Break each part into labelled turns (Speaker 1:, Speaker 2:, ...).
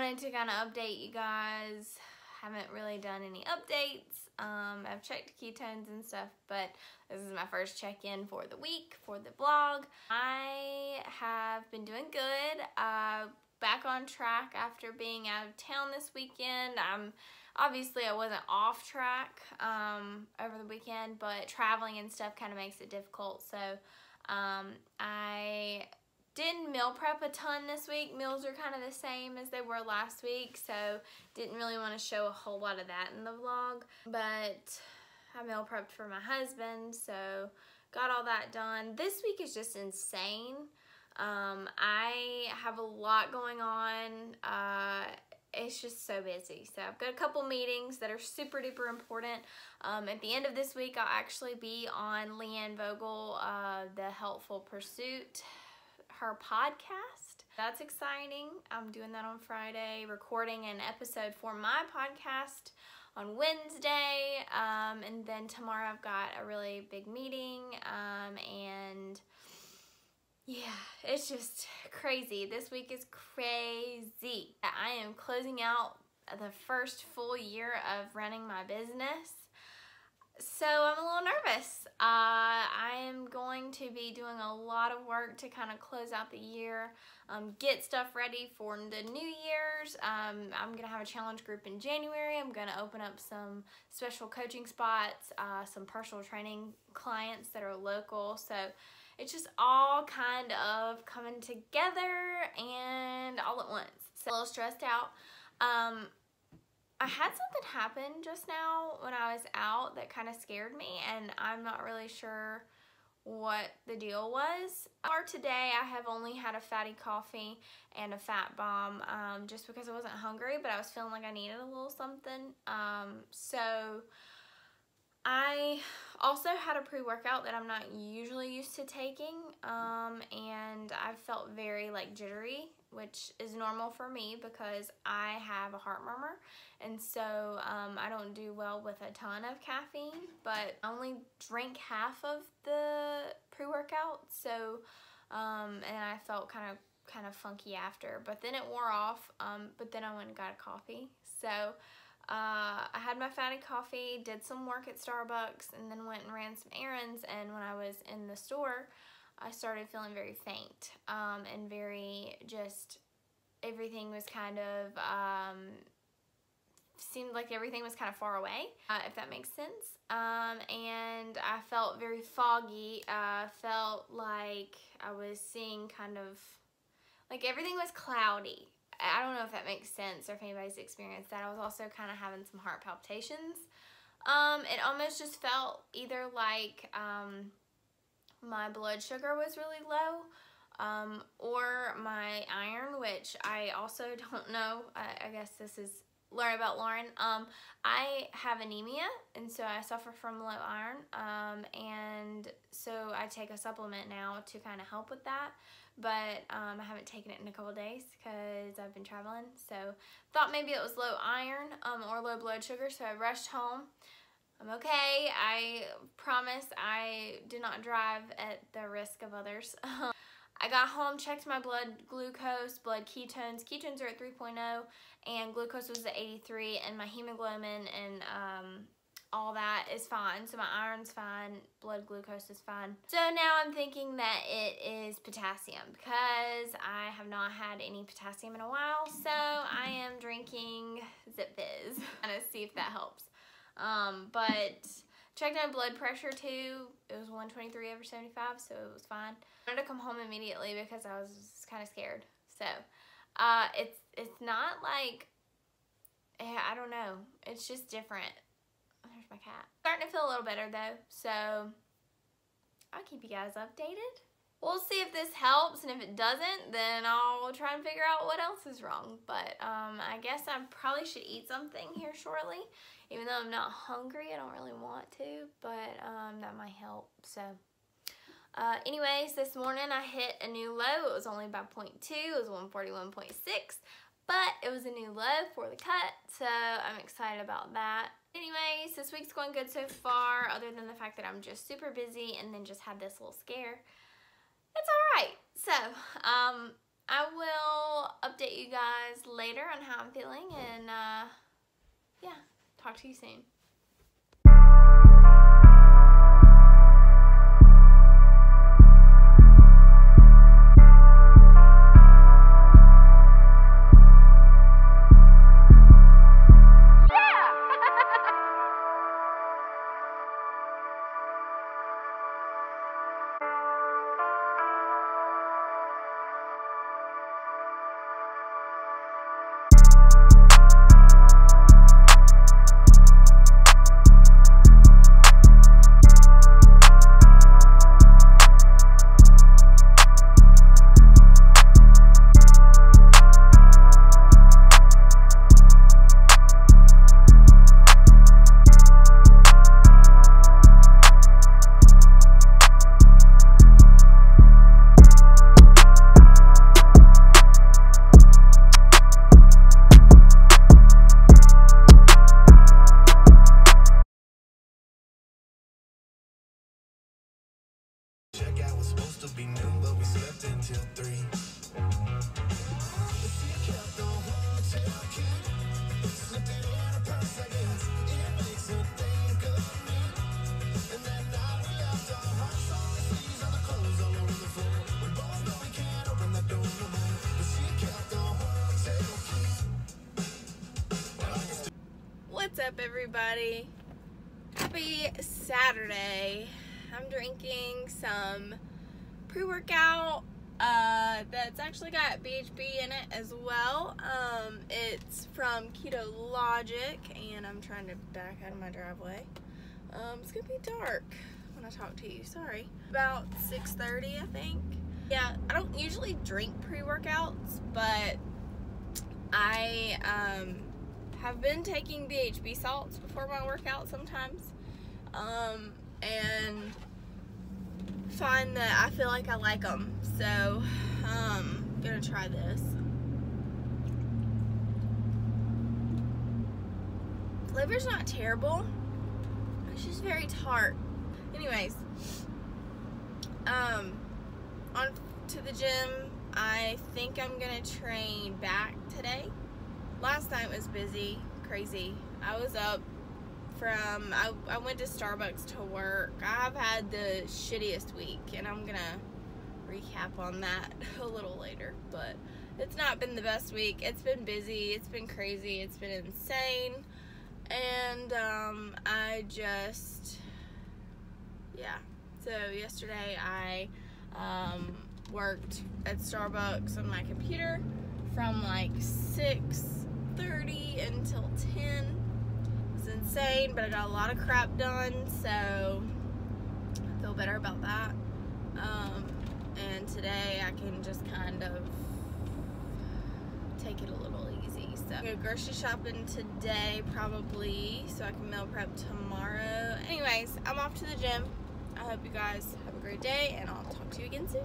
Speaker 1: wanted to kind of update you guys. Haven't really done any updates. I've checked ketones and stuff, but this is my first check-in for the week, for the vlog. I have been doing good. Back on track after being out of town this weekend. Obviously I wasn't off track over the weekend, but traveling and stuff kind of makes it difficult. So I didn't meal prep a ton this week. Meals are kind of the same as they were last week, so didn't really want to show a whole lot of that in the vlog. But I meal prepped for my husband, so got all that done. This week is just insane. I have a lot going on. It's just so busy. So I've got a couple meetings that are super duper important. At the end of this week, I'll actually be on Leanne Vogel, the Helpful Pursuit, her podcast. That's exciting. I'm doing that on Friday, recording an episode for my podcast on Wednesday, and then tomorrow I've got a really big meeting, and yeah, it's just crazy. This week is crazy. I am closing out the first full year of running my business, so I'm a little nervous. I am going to be doing a lot of work to kind of close out the year, get stuff ready for the New Year's. I'm going to have a challenge group in January. I'm going to open up some special coaching spots, some personal training clients that are local. So it's just all kind of coming together and all at once. So a little stressed out. I had something happen just now when I was out that kind of scared me, and I'm not really sure what the deal was. For today, I have only had a fatty coffee and a fat bomb, just because I wasn't hungry, but I was feeling like I needed a little something. So I also had a pre-workout that I'm not usually used to taking, and I felt very jittery, which is normal for me because I have a heart murmur, and so I don't do well with a ton of caffeine, but I only drank half of the pre-workout, so and I felt kind of funky after, but then it wore off, but then I went and got a coffee. So I had my fatty coffee, did some work at Starbucks, and then went and ran some errands, and when I was in the store, I started feeling very faint, and very just, everything was kind of, seemed like everything was kind of far away, if that makes sense, and I felt very foggy. Felt like I was seeing kind of, like everything was cloudy. I don't know if that makes sense or if anybody's experienced that. I was also kind of having some heart palpitations. It almost just felt either like my blood sugar was really low, or my iron, which I also don't know. I guess this is learn about Lauren. I have anemia, and so I suffer from low iron, and so I take a supplement now to kind of help with that. But I haven't taken it in a couple days because I've been traveling, so thought maybe it was low iron or low blood sugar, so I rushed home. I'm okay. I promise I did not drive at the risk of others. I got home, checked my blood glucose, blood ketones. Ketones are at 3.0, and glucose was at 83, and my hemoglobin and all that is fine. So my iron's fine, blood glucose is fine. So now I'm thinking that it is potassium because I have not had any potassium in a while. So I am drinking Zip Fizz and see if that helps. But checked my blood pressure too. It was 123/75, so it was fine. I wanted to come home immediately because I was kind of scared. So it's not like, I don't know, it's just different. There's my cat. Starting to feel a little better though, so I'll keep you guys updated. We'll see if this helps, and if it doesn't, then I'll try and figure out what else is wrong. But I guess I probably should eat something here shortly. Even though I'm not hungry, I don't really want to, but that might help. So anyways, this morning I hit a new low. It was only by 0.2, it was 141.6, but it was a new low for the cut, so I'm excited about that. Anyways, this week's going good so far, other than the fact that I'm just super busy and then just had this little scare. It's alright. So, I will update you guys later on how I'm feeling, and yeah, talk to you soon.
Speaker 2: Checkout was supposed to be noon, but we slept until 3.
Speaker 1: What's up, everybody? Happy Saturday. I'm drinking some pre-workout that's actually got BHB in it as well. It's from Keto Logic, and I'm trying to back out of my driveway. It's gonna be dark when I talk to you, sorry. About 6:30, I think. Yeah, I don't usually drink pre-workouts, but I have been taking BHB salts before my workout sometimes, and find that I feel like I like them, so I'm gonna try this. Flavor's not terrible, it's just very tart. Anyways, on to the gym. I think I'm gonna train back today. Last night was busy, crazy. I was up from, I went to Starbucks to work. I've had the shittiest week, and I'm gonna recap on that a little later, but it's not been the best week. It's been busy, it's been crazy, it's been insane, and I just, yeah. So yesterday I worked at Starbucks on my computer from like 6:30 until 10. It was insane, but I got a lot of crap done, so I feel better about that. And today I can just kind of take it a little easy. So I'm gonna go grocery shopping today probably, so I can meal prep tomorrow. Anyways, I'm off to the gym. I hope you guys have a great day, and I'll talk to you again soon.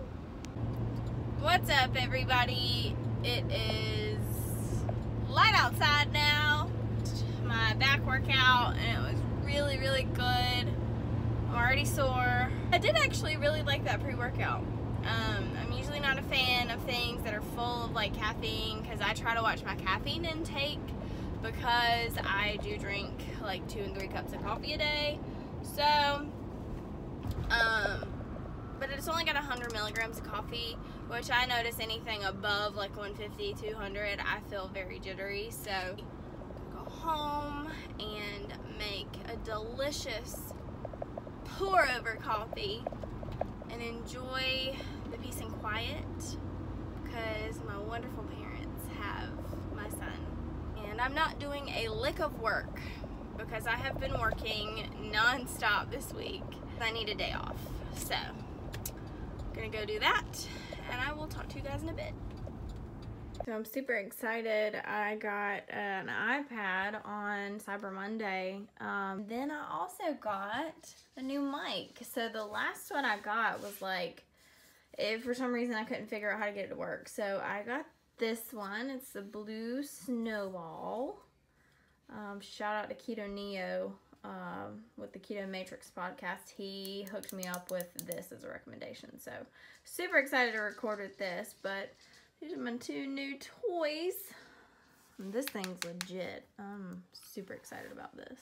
Speaker 1: What's up, everybody? It is light outside now. My back workout, and it was really, really good. I'm already sore. I did actually really like that pre-workout. I'm usually not a fan of things that are full of like caffeine, because I try to watch my caffeine intake, because I do drink like 2 and 3 cups of coffee a day. So but it's only got 100 milligrams of coffee, which I notice anything above like 150, 200, I feel very jittery. So go home and make a delicious pour over coffee and enjoy the peace and quiet, because my wonderful parents have my son, and I'm not doing a lick of work because I have been working non-stop this week. I need a day off, so I'm gonna go do that, and I will talk to you guys in a bit. So I'm super excited. I got an iPad on Cyber Monday. Then I also got a new mic. So the last one I got was like, for some reason I couldn't figure out how to get it to work. So I got this one. It's the Blue Snowball. Shout out to Keto Neo with the Keto Matrix podcast. He hooked me up with this as a recommendation. So super excited to record with this, but These are my 2 new toys. And this thing's legit. I'm super excited about this.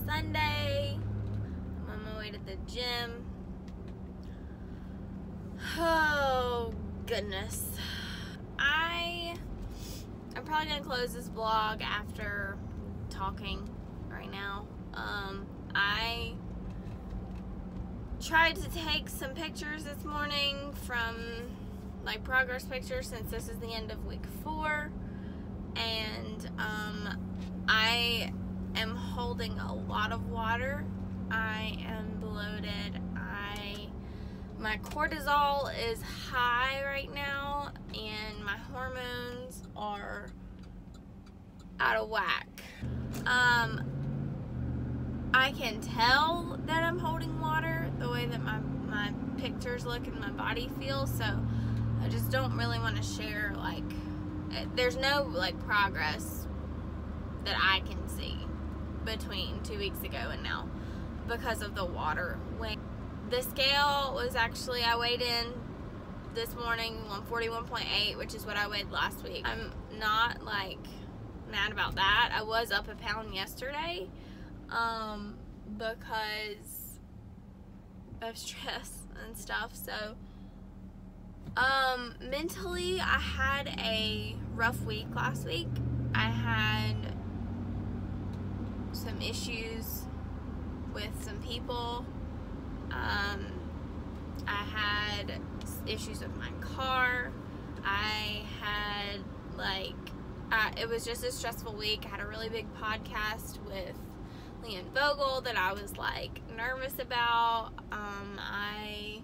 Speaker 1: Sunday. I'm on my way to the gym. Oh goodness. I'm probably gonna close this vlog after talking right now. I tried to take some pictures this morning from like progress pictures since this is the end of week 4, and I am holding a lot of water. I am bloated. My cortisol is high right now, and my hormones are out of whack. I can tell that I'm holding water the way that my pictures look and my body feels, so I just don't really want to share, like, there's no like progress that I can see between 2 weeks ago and now because of the water weight. The scale was actually, I weighed in this morning 141.8, which is what I weighed last week. I'm not like mad about that. I was up a pound yesterday because of stress and stuff. So mentally I had a rough week last week. I had some issues with some people. I had issues with my car. I had it was just a stressful week. I had a really big podcast with Leanne Vogel that I was like nervous about. I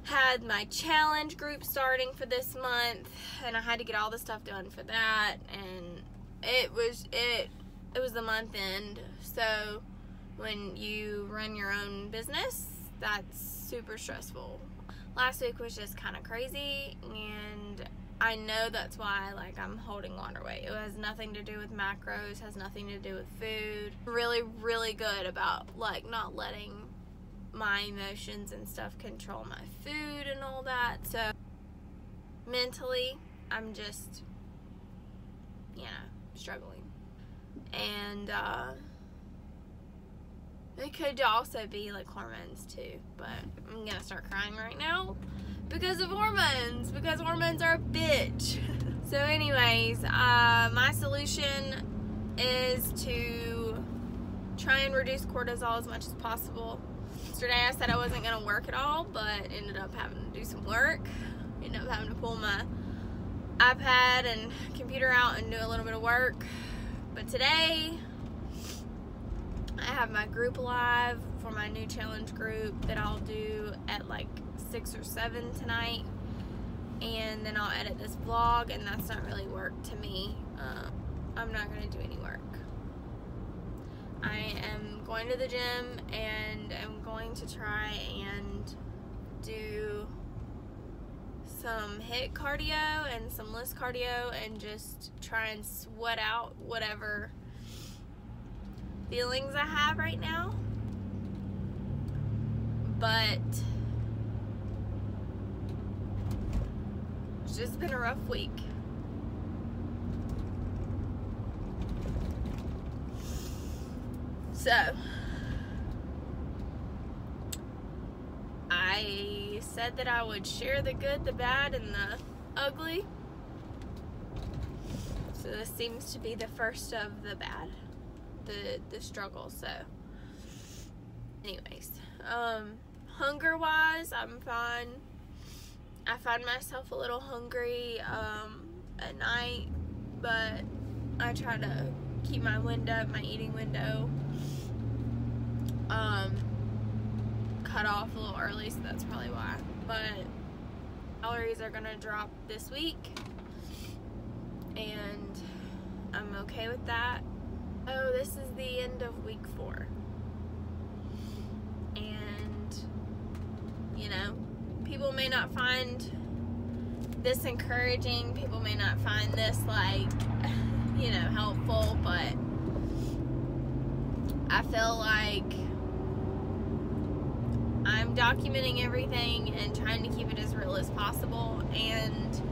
Speaker 1: had my challenge group starting for this month, and I had to get all the stuff done for that, and it was the month end. So when you run your own business, that's super stressful. Last week was just kind of crazy, and I know that's why like I'm holding water weight. It has nothing to do with macros, has nothing to do with food. Really, really good about like not letting my emotions and stuff control my food and all that. So mentally, I'm just, struggling. And it could also be like hormones too, but I'm gonna start crying right now because of hormones, because hormones are a bitch. So anyways, my solution is to try and reduce cortisol as much as possible. Yesterday I said I wasn't gonna work at all, but ended up having to do some work. Ended up having to pull my iPad and computer out and do a little bit of work. But today I have my group live for my new challenge group that I'll do at like 6 or 7 tonight, and then I'll edit this vlog, and that's not really work to me. I'm not going to do any work. I am going to the gym, and I'm going to try and do some HIIT cardio and some list cardio and just try and sweat out whatever feelings I have right now. But it's just been a rough week. So I said that I would share the good, the bad, and the ugly. So this seems to be the first of the bad. the struggle. So anyways, hunger wise, I'm fine. I find myself a little hungry at night, but I try to keep my eating window cut off a little early, so that's probably why. But calories are gonna drop this week, and I'm okay with that. Oh, this is the end of week 4, and you know, people may not find this encouraging, people may not find this like, you know, helpful, but I feel like I'm documenting everything and trying to keep it as real as possible, and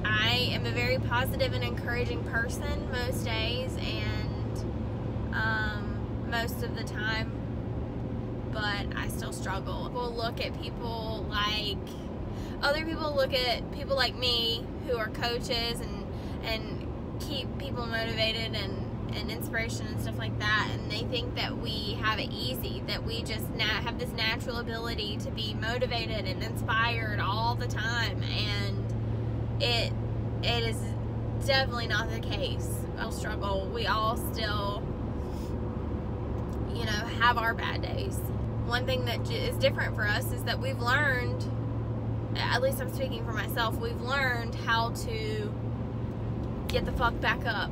Speaker 1: I am a very positive and encouraging person most days and most of the time, but I still struggle. People look at people like, other people look at people like me who are coaches and keep people motivated and inspiration and stuff like that, and they think that we have it easy, that we just have this natural ability to be motivated and inspired all the time, and it is definitely not the case. We'll struggle. We all still, you know, have our bad days. One thing that is different for us is that we've learned, at least I'm speaking for myself, we've learned how to get the fuck back up.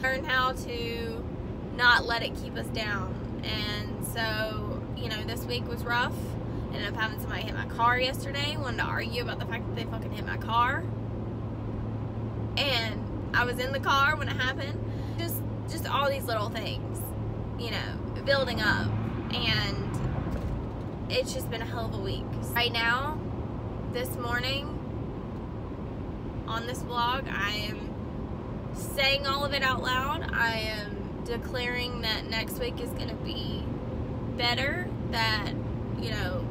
Speaker 1: Learn how to not let it keep us down. And so, you know, this week was rough. Ended up having somebody hit my car yesterday. Wanted to argue about the fact that they fucking hit my car. And I was in the car when it happened. Just all these little things, you know, building up. And it's just been a hell of a week. Right now, this morning, on this vlog, I am saying all of it out loud. I am declaring that next week is going to be better, that, you know,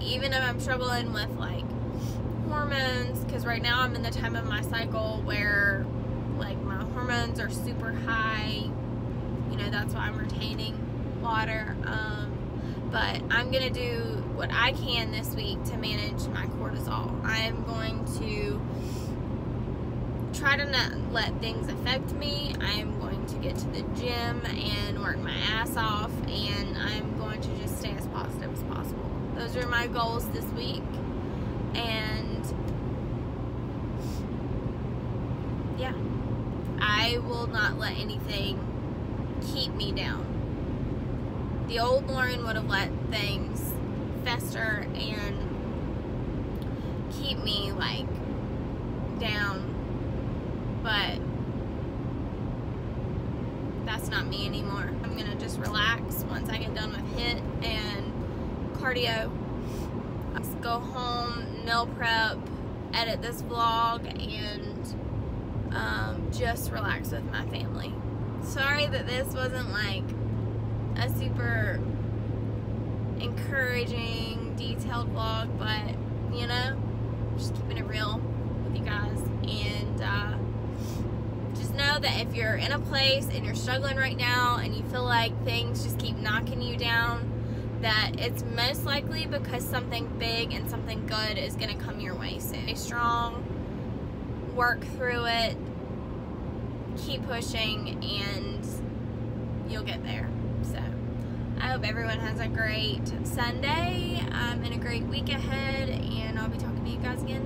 Speaker 1: even if I'm struggling with like hormones, because right now I'm in the time of my cycle where like my hormones are super high, you know, that's why I'm retaining water, but I'm going to do what I can this week to manage my cortisol. I am going to try to not let things affect me. I am going to get to the gym and work my ass off, and I'm going to just stay as positive as possible. Those are my goals this week, and yeah, I will not let anything keep me down. The old Lauren would have let things fester and keep me like down, but that's not me anymore. I'm gonna just relax once I get done with HIIT and cardio. I'll just go home, meal prep, edit this vlog, and just relax with my family. Sorry that this wasn't like a super encouraging, detailed vlog, but you know, just keeping it real with you guys. And just know that if you're in a place and you're struggling right now and you feel like things just keep knocking you down, that it's most likely because something big and something good is going to come your way soon. Stay strong, work through it, keep pushing, and you'll get there. So I hope everyone has a great Sunday and a great week ahead, and I'll be talking to you guys again